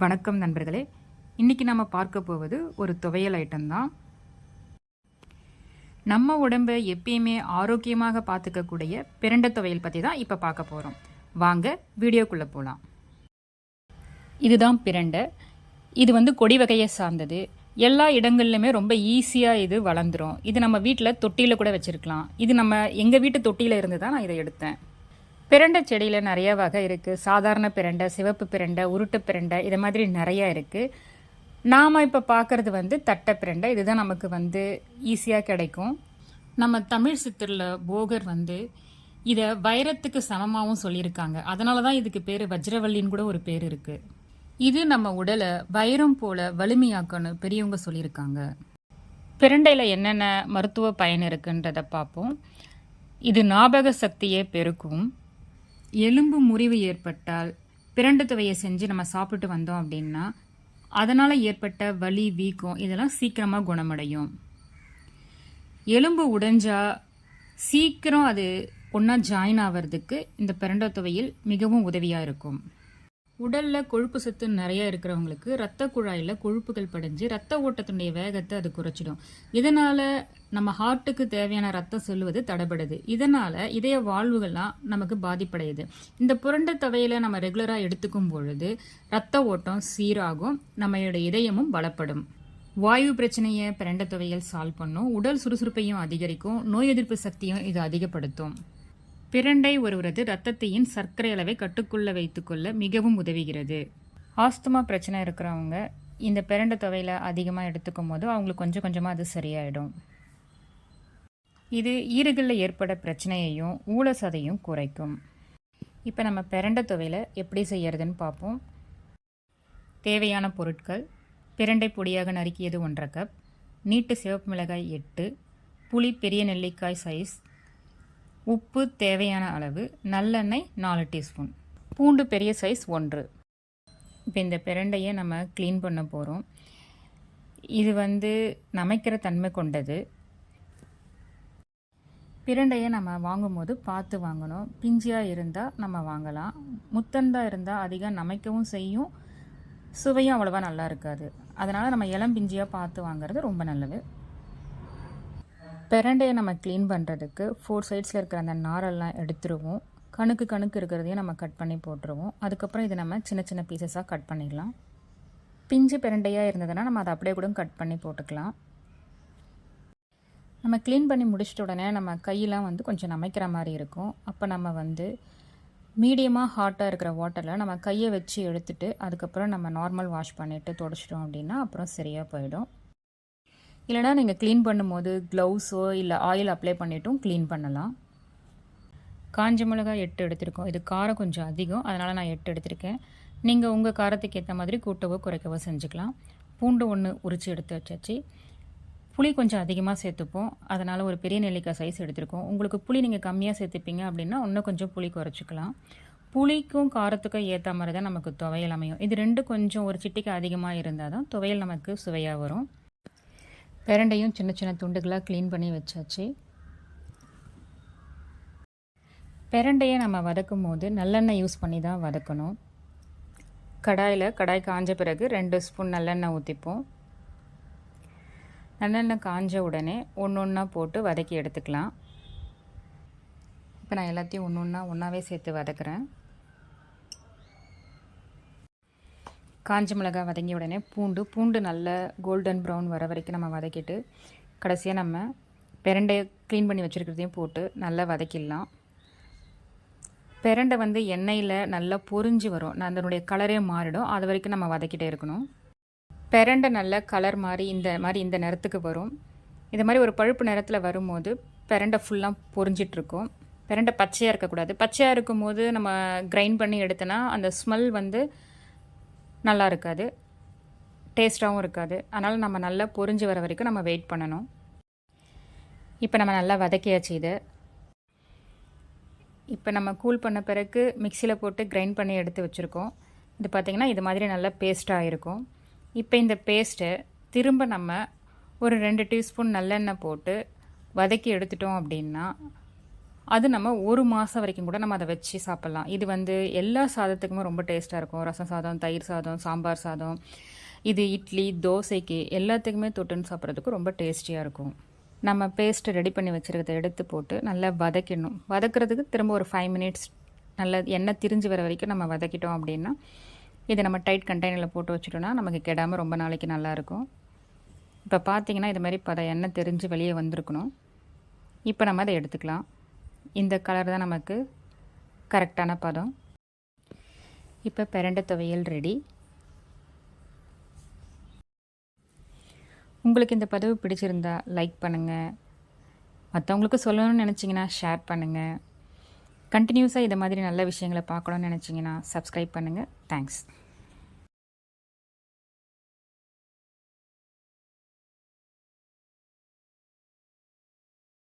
வணக்கம் நண்பர்களே. இன்றைக்கி நம்ம பார்க்க போவது ஒரு துவையல் ஐட்டம் தான். நம்ம உடம்பை எப்பயுமே ஆரோக்கியமாக பார்த்துக்கக்கூடிய பிரண்டை துவையல் பற்றி தான் இப்போ பார்க்க போகிறோம். வாங்க வீடியோக்குள்ளே போகலாம். இதுதான் பிரண்டை. இது கொடி வகையை சார்ந்தது. எல்லா இடங்கள்லையுமே ரொம்ப ஈஸியாக இது வளர்ந்துடும். இது நம்ம வீட்டில் தொட்டியில் கூட வச்சுருக்கலாம். இது நம்ம எங்கள் வீட்டு தொட்டியில் இருந்து தான் நான் இதை எடுத்தேன். பிரண்டை செடியில் நிறைய வகை இருக்குது. சாதாரண பிரண்டை, சிவப்பு பிரண்டை, உருட்டு பிரண்டை, இது மாதிரி நிறையா இருக்குது. நாம் இப்போ பார்க்குறது தட்டை பிரண்டை. இதுதான் நமக்கு ஈஸியாக கிடைக்கும். நம்ம தமிழ் சித்தரில் போகர் இதை வைரத்துக்கு சமமாகவும் சொல்லியிருக்காங்க. அதனால தான் இதுக்கு பேர் வஜ்ரவல்லின்னு கூட ஒரு பேர் இருக்குது. இது நம்ம உடலை வைரம் போல் வலிமையாக்கணும் பெரியவங்க சொல்லியிருக்காங்க. பிரண்டையில் என்னென்ன மருத்துவ பயன் இருக்குன்றதை பார்ப்போம். இது ஞாபக சக்தியை பெருக்கும். எலும்பு முறிவு ஏற்பட்டால் பிரண்டை துவையை செஞ்சு நம்ம சாப்பிட்டு வந்தோம் அப்படின்னா அதனால் ஏற்பட்ட வலி, வீக்கம் இதெல்லாம் சீக்கிரமாக குணமடையும். எலும்பு உடைஞ்சா சீக்கிரம் அது ஒன்றா ஜாயின் ஆகிறதுக்கு இந்த பிரண்டை துவையில் மிகவும் உதவியாக இருக்கும். உடலில் கொழுப்பு சத்து நிறைய இருக்கிறவங்களுக்கு ரத்த குழாயில் கொழுப்புகள் படிஞ்சு ரத்த ஓட்டத்தினுடைய வேகத்தை அது குறைச்சிடும். இதனால் நம்ம ஹார்ட்டுக்கு தேவையான ரத்தம் செல்வது தடைபடுது. இதனால் இதய வாழ்வுகள்லாம் நமக்கு பாதிப்படையுது. இந்த புரண்டை துவையில நம்ம ரெகுலராக எடுத்துக்கும் பொழுது ரத்த ஓட்டம் சீராகும், நம்மளோட இதயமும் பலப்படும். வாயு பிரச்சனையை பிரண்டை துவையல் சால்வ் பண்ணும். உடல் சுறுசுறுப்பையும் அதிகரிக்கும். நோய் எதிர்ப்பு சக்தியும் இது அதிகப்படுத்தும். பிரண்டை ஒருவரது இரத்தத்தையும் சர்க்கரை அளவை கட்டுக்குள்ள வைத்துக்கொள்ள மிகவும் உதவுகிறது. ஆஸ்துமா பிரச்சனை இருக்கிறவங்க இந்த பிரண்டை துவையில அதிகமாக எடுத்துக்கும் போது அவங்களுக்கு கொஞ்சம் கொஞ்சமாக அது சரியாயிடும். இது ஈறுகளில் ஏற்பட பிரச்சனையையும் ஊழசதையும் குறைக்கும். இப்போ நம்ம பிரண்டை துவையில எப்படி செய்யறதுன்னு பார்ப்போம். தேவையான பொருட்கள்: பிரண்டை பொடியாக நறுக்கியது 1/2 கப், நீட்டு சிவப்பு மிளகாய் 8, புளி பெரிய நெல்லிக்காய் சைஸ், உப்பு தேவையான அளவு, நல்லெண்ணெய் 4 டீஸ்பூன், பூண்டு பெரிய சைஸ் 1. இப்போ இந்த பிரண்டையை நம்ம க்ளீன் பண்ண போகிறோம். இது நமைக்கிற தன்மை கொண்டது. பிரண்டையை நம்ம வாங்கும்போது பார்த்து வாங்கணும். பிஞ்சியாக இருந்தால் நம்ம வாங்கலாம். முத்தந்தாக இருந்தால் அதிகம் நமைக்கவும் செய்யும், சுவையும் அவ்வளோவா நல்லா இருக்காது. அதனால் நம்ம இளம் பிஞ்சியாக பார்த்து வாங்குறது ரொம்ப நல்லது. பிரண்டையை நம்ம க்ளீன் பண்ணுறதுக்கு 4 சைட்ஸில் இருக்கிற அந்த நாரெல்லாம் எடுத்துருவோம். கணுக்கு இருக்கிறதையும் நம்ம கட் பண்ணி போட்டுருவோம். அதுக்கப்புறம் இதை நம்ம சின்ன சின்ன பீசஸாக கட் பண்ணிடலாம். பிஞ்சு பிரண்டையாக இருந்ததுன்னா நம்ம அதை அப்படியே கூட கட் பண்ணி போட்டுக்கலாம். நம்ம க்ளீன் பண்ணி முடிச்சிட்ட உடனே நம்ம கையெல்லாம் கொஞ்சம் நமைக்கிற மாதிரி இருக்கும். அப்போ நம்ம மீடியமாக ஹாட்டாக இருக்கிற வாட்டரில் நம்ம கையை வச்சு எடுத்துகிட்டு அதுக்கப்புறம் நம்ம நார்மல் வாஷ் பண்ணிவிட்டு துடைச்சிட்டோம் அப்படின்னா அப்புறம் சரியாக போயிடும். இல்லைனா நீங்கள் க்ளீன் பண்ணும்போது க்ளவுஸோ இல்லை ஆயில் அப்ளை பண்ணிவிட்டும் க்ளீன் பண்ணலாம். காஞ்ச மிளகாய் 8 எடுத்திருக்கோம். இது காரம் கொஞ்சம் அதிகம், அதனால் நான் 8 எடுத்திருக்கேன். நீங்கள் உங்கள் காரத்துக்கு ஏற்ற மாதிரி கூட்டவோ குறைக்கவோ செஞ்சுக்கலாம். பூண்டு 1 உரித்து எடுத்து வச்சாச்சு. புளி கொஞ்சம் அதிகமாக சேர்த்துப்போம், அதனால் ஒரு பெரிய நெல்லிக்காய் சைஸ் எடுத்திருக்கோம். உங்களுக்கு புளி நீங்கள் கம்மியாக சேர்த்துப்பீங்க அப்படின்னா இன்னும் கொஞ்சம் புளி குறைச்சிக்கலாம். புளிக்கும் காரத்துக்கும் ஏற்ற மாதிரி தான் நமக்கு துவையல் அமையும். இது 2 கொஞ்சம் ஒரு சிட்டிக்கு அதிகமாக இருந்தால் தான் துவையல் நமக்கு சுவையாக வரும். பிரண்டையும் சின்ன சின்ன துண்டுகளாக க்ளீன் பண்ணி வச்சாச்சு. பிரண்டையை நம்ம வதக்கும் போது நல்லெண்ணெய் யூஸ் பண்ணி தான் வதக்கணும். கடாய் காஞ்ச பிறகு 2 ஸ்பூன் நல்லெண்ணெய் ஊற்றிப்போம். நல்லெண்ணெய் காஞ்ச உடனே ஒன்றா போட்டு வதக்கி எடுத்துக்கலாம். இப்போ நான் எல்லாத்தையும் ஒன்றாவே சேர்த்து வதக்குறேன். காஞ்ச மிளகாய் வதங்கிய உடனே பூண்டு நல்ல கோல்டன் ப்ரௌன் வர வரைக்கும் நம்ம வதக்கிட்டு கடைசியாக நம்ம பிரண்டையை க்ளீன் பண்ணி வச்சுருக்கிறதையும் போட்டு நல்லா வதக்கிடலாம். பிரண்டை எண்ணெயில் நல்லா பொரிஞ்சு வரும், அதனுடைய கலரே மாறிடும். அது வரைக்கும் நம்ம வதக்கிட்டே இருக்கணும். பிரண்டை நல்ல கலர் மாறி இந்த நிறத்துக்கு வரும். இது மாதிரி ஒரு பழுப்பு நிறத்தில் வரும்போது பிரண்டை ஃபுல்லாக பொரிஞ்சிட்ருக்கும். பிரண்டை பச்சையாக இருக்கக்கூடாது. பச்சையாக இருக்கும்போது நம்ம கிரைண்ட் பண்ணி எடுத்தோன்னா அந்த ஸ்மெல் நல்லா இருக்காது, டேஸ்ட்டாகவும் இருக்காது. அதனால் நம்ம நல்லா பொரிஞ்சு வர வரைக்கும் நம்ம வெயிட் பண்ணணும். இப்போ நம்ம நல்லா வதக்கியாச்சு. இப்போ நம்ம கூல் பண்ண பிறகு மிக்சியில் போட்டு கிரைண்ட் பண்ணி எடுத்து வச்சுருக்கோம். இது பார்த்திங்கன்னா இது மாதிரி நல்லா பேஸ்ட்டாக இருக்கும். இப்போ இந்த பேஸ்ட்டை திரும்ப நம்ம ஒரு 2 டீஸ்பூன் நல்லெண்ணெய் போட்டு வதக்கி எடுத்துட்டோம் அப்படின்னா அது நம்ம ஒரு மாதம் வரைக்கும் கூட நம்ம அதை வச்சு சாப்பிட்லாம். இது வந்து எல்லா சாதத்துக்குமே ரொம்ப டேஸ்ட்டாக இருக்கும். ரசம் சாதம், தயிர் சாதம், சாம்பார் சாதம், இது இட்லி, தோசைக்கு எல்லாத்துக்குமே தொட்டுன்னு சாப்பிட்றதுக்கு ரொம்ப டேஸ்டியாக இருக்கும். நம்ம பேஸ்ட்டு ரெடி பண்ணி வச்சுருக்கிறத எடுத்து போட்டு நல்லா வதக்கிடணும். வதக்கிறதுக்கு திரும்ப ஒரு 5 மினிட்ஸ் நல்லா எண்ணெய் திரிஞ்சு வர வரைக்கும் நம்ம வதக்கிட்டோம் அப்படின்னா, இதை நம்ம டைட் கண்டெய்னரில் போட்டு வச்சுட்டோன்னா நமக்கு கெடாமல் ரொம்ப நாளைக்கு நல்லாயிருக்கும். இப்போ பார்த்தீங்கன்னா இது மாதிரி எண்ணெய் திரிஞ்சு வெளியே வந்திருக்கணும். இப்போ நம்ம அதை எடுத்துக்கலாம். இந்த கலர் தான் நமக்கு கரெக்டான பதம். இப்போ பிரண்டை துவையல் ரெடி. உங்களுக்கு இந்த பதிவு பிடிச்சிருந்தா லைக் பண்ணுங்கள். மற்றவங்களுக்கு சொல்லணும்னு நினச்சிங்கன்னா ஷேர் பண்ணுங்கள். கண்டினியூஸாக இதை மாதிரி நல்ல விஷயங்களை பார்க்கணுன்னு நினச்சிங்கன்னா சப்ஸ்கிரைப் பண்ணுங்கள். தேங்க்ஸ்.